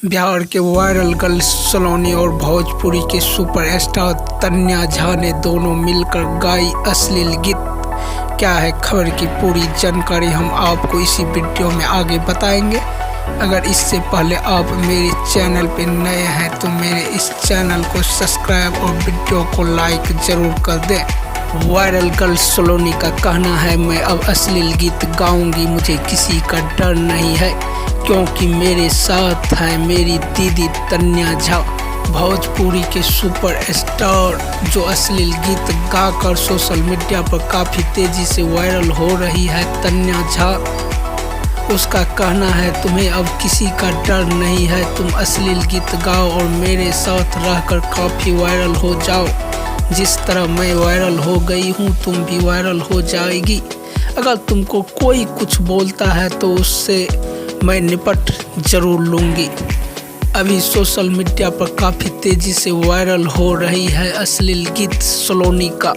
बिहार के viral girl सलोनी और भोजपुरी के सुपरस्टार तन्या झा ने दोनों मिलकर गाई अश्लील गीत। क्या है खबर की पूरी जानकारी हम आपको इसी वीडियो में आगे बताएंगे। अगर इससे पहले आप मेरे चैनल पर नए हैं तो मेरे इस चैनल को सब्सक्राइब और वीडियो को लाइक ज़रूर कर दें। वायरल गर्ल सलोनी का कहना है, मैं अब अश्लील गीत गाऊंगी, मुझे किसी का डर नहीं है क्योंकि मेरे साथ है मेरी दीदी तन्या झा। भोजपुरी के सुपरस्टार जो अश्लील गीत गाकर सोशल मीडिया पर काफ़ी तेज़ी से वायरल हो रही है तन्या झा। उसका कहना है, तुम्हें अब किसी का डर नहीं है, तुम अश्लील गीत गाओ और मेरे साथ रहकर काफ़ी वायरल हो जाओ। जिस तरह मैं वायरल हो गई हूँ तुम भी वायरल हो जाएगी। अगर तुमको कोई कुछ बोलता है तो उससे मैं निपट जरूर लूँगी। अभी सोशल मीडिया पर काफ़ी तेज़ी से वायरल हो रही है अश्लील गीत सलोनी का।